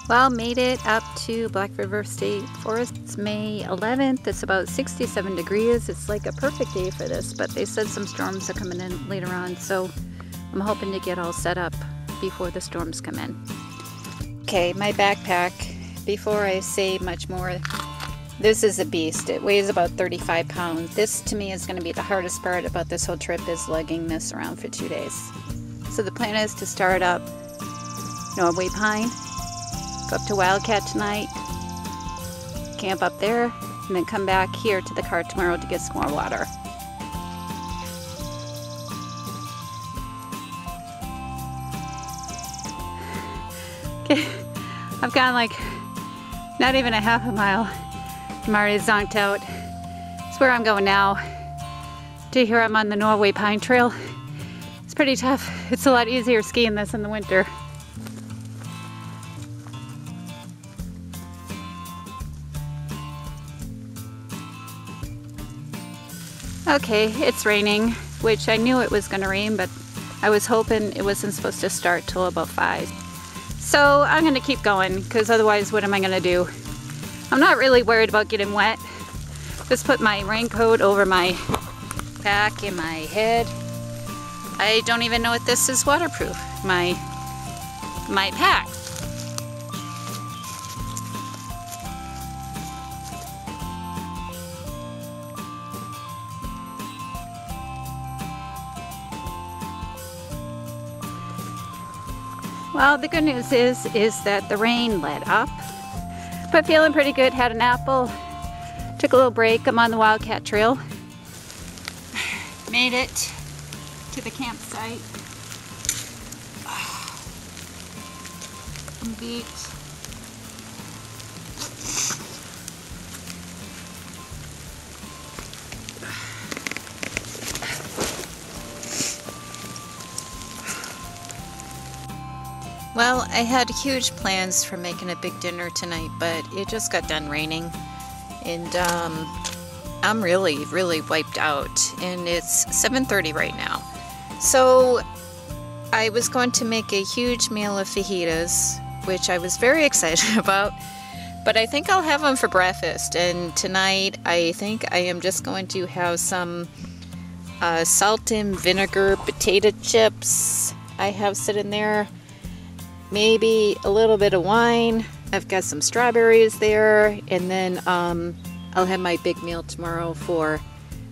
Well, made it up to Black River State Forest. It's May 11th. It's about 67 degrees. It's like a perfect day for this, but they said some storms are coming in later on, so I'm hoping to get all set up before the storms come in. Okay, my backpack, before I say much more, this is a beast. It weighs about 35 pounds. This to me is going to be the hardest part about this whole trip, is lugging this around for 2 days. So the plan is to start up Norway Pine, go up to Wildcat tonight, camp up there, and then come back here to the car tomorrow to get some more water. Okay, I've gone like not even a half a mile. I'm already zonked out. It's where I'm going now. To here I'm on the Norway Pine Trail. It's pretty tough. It's a lot easier skiing this in the winter. Okay, it's raining, which I knew it was going to rain, but I was hoping it wasn't supposed to start till about 5. So I'm going to keep going, because otherwise what am I going to do? I'm not really worried about getting wet. Just put my raincoat over my back and my head. I don't even know if this is waterproof, my pack. Well, the good news is that the rain let up, but feeling pretty good. Had an apple, took a little break. I'm on the Wildcat Trail. Made it to the campsite. Beat. Well, I had huge plans for making a big dinner tonight, but it just got done raining, and I'm really wiped out, and it's 7:30 right now. So I was going to make a huge meal of fajitas, which I was very excited about, but I think I'll have them for breakfast. And tonight I think I am just going to have some salt and vinegar potato chips I have sitting there. Maybe a little bit of wine. I've got some strawberries there, and then I'll have my big meal tomorrow for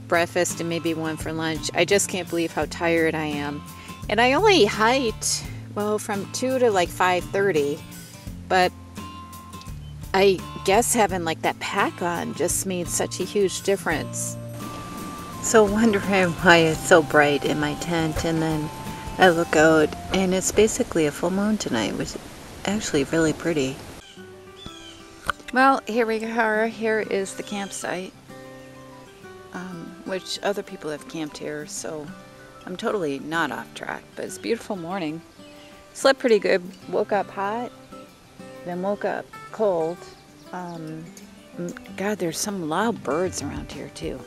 breakfast and maybe one for lunch. I just can't believe how tired I am. And I only hiked, well, from 2 to like 5:30, but I guess having like that pack on just made such a huge difference. So wondering why it's so bright in my tent, and then I look out and it's basically a full moon tonight, which is actually really pretty. Well, here we are. Here is the campsite, which other people have camped here, so I'm totally not off track, but it's a beautiful morning. Slept pretty good. Woke up hot, then woke up cold. God, there's some loud birds around here too.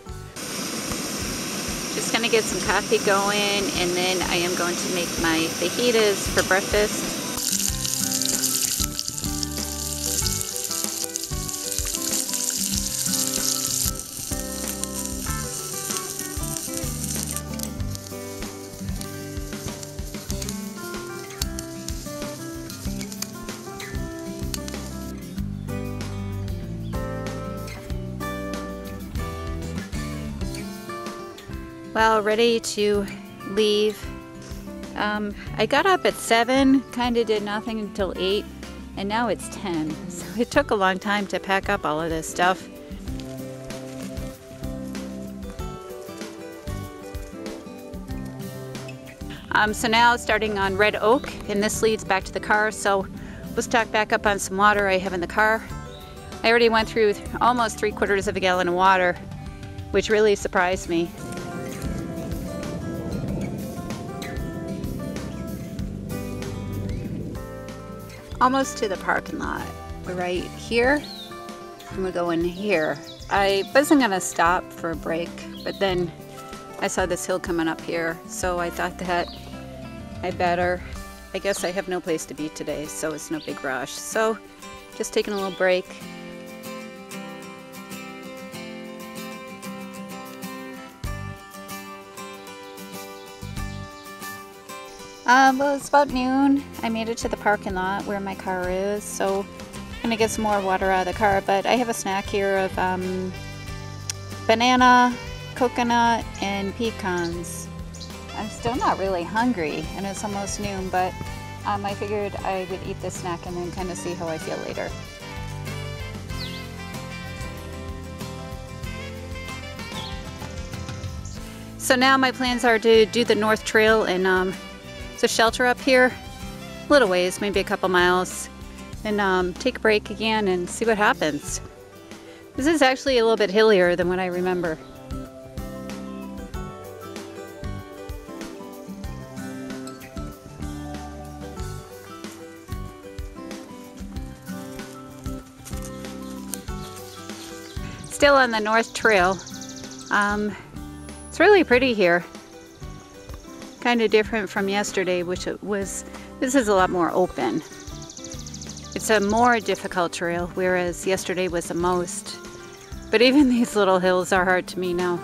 Just gonna get some coffee going, and then I am going to make my fajitas for breakfast. Well, ready to leave. I got up at 7, kind of did nothing until 8, and now it's 10. So it took a long time to pack up all of this stuff. So now starting on Red Oak, and this leads back to the car, so we'll stock back up on some water I have in the car. I already went through almost 3/4 of a gallon of water, which really surprised me. Almost to the parking lot. We're right here, and we're going here. I wasn't gonna stop for a break, but then I saw this hill coming up here, so I thought that I better. I guess I have no place to be today, so it's no big rush. So Just taking a little break. Well, it's about noon. I made it to the parking lot where my car is, so I'm gonna get some more water out of the car, but I have a snack here of banana, coconut, and pecans. I'm still not really hungry, and it's almost noon, but I figured I would eat this snack and then kind of see how I feel later. So now my plans are to do the North Trail, and it's a shelter up here, a little ways, maybe a couple miles, and take a break again and see what happens. This is actually a little bit hillier than what I remember. Still on the North Trail. It's really pretty here. Kind of different from yesterday, which it was, this is a lot more open. It's a more difficult trail, whereas yesterday was the most. But even these little hills are hard to me now.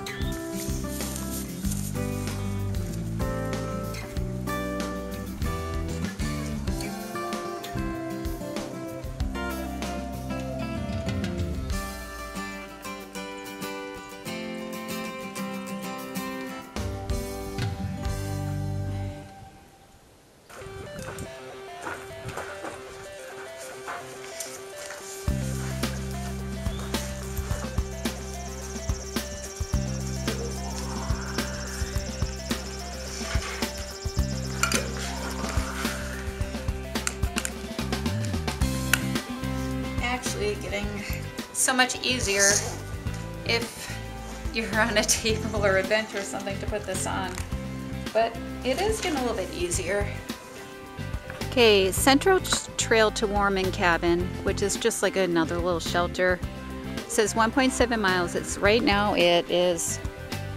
Getting so much easier if you're on a table or a bench or something to put this on, but it is getting a little bit easier. Okay, Central Trail to Warman Cabin, which is just like another little shelter. It says 1.7 miles. It's right now it is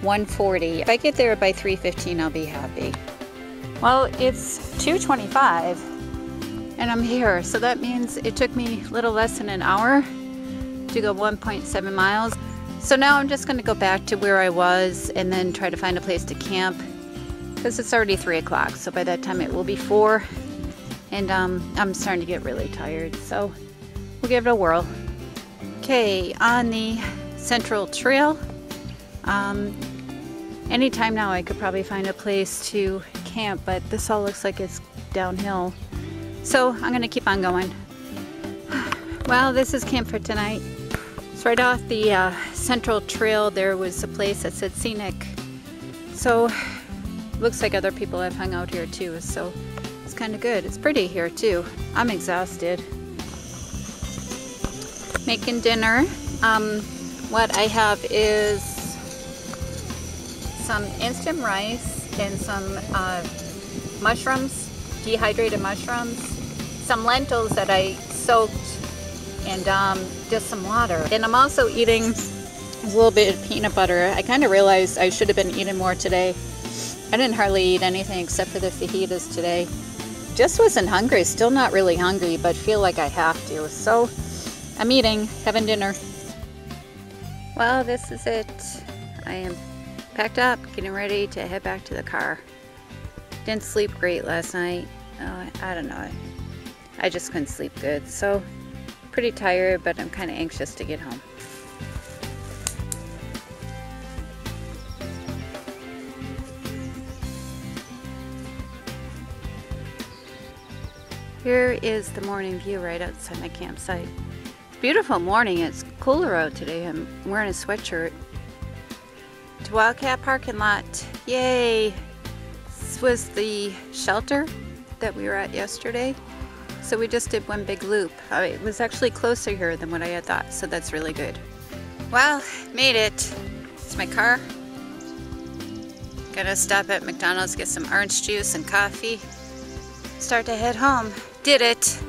1:40. If I get there by 3:15, I'll be happy. Well, it's 2:25. And I'm here, so that means it took me a little less than an hour to go 1.7 miles. So now I'm just gonna go back to where I was and then try to find a place to camp, because it's already 3 o'clock, so by that time it will be 4. And I'm starting to get really tired, so we'll give it a whirl. Okay, on the Central Trail, anytime now I could probably find a place to camp, but this all looks like it's downhill. So I'm gonna keep on going. Well, this is camp for tonight. It's right off the Central Trail. There was a place that said scenic. So looks like other people have hung out here too. So it's kind of good. It's pretty here too. I'm exhausted. Making dinner. What I have is some instant rice and some mushrooms, dehydrated mushrooms. Some lentils that I soaked, and just some water. And I'm also eating a little bit of peanut butter. I kind of realized I should have been eating more today. I didn't hardly eat anything except for the fajitas today. Just wasn't hungry, still not really hungry, but feel like I have to. So I'm eating, having dinner. Well, this is it. I am packed up, getting ready to head back to the car. Didn't sleep great last night. I don't know. I just couldn't sleep good, so pretty tired, but I'm kind of anxious to get home. Here is the morning view right outside my campsite. It's a beautiful morning. It's cooler out today. I'm wearing a sweatshirt. To Wildcat parking lot. Yay! This was the shelter that we were at yesterday. So we just did one big loop. It was actually closer here than what I had thought, so that's really good. Well, made it. It's my car. Gonna stop at McDonald's, get some orange juice and coffee. Start to head home. Did it.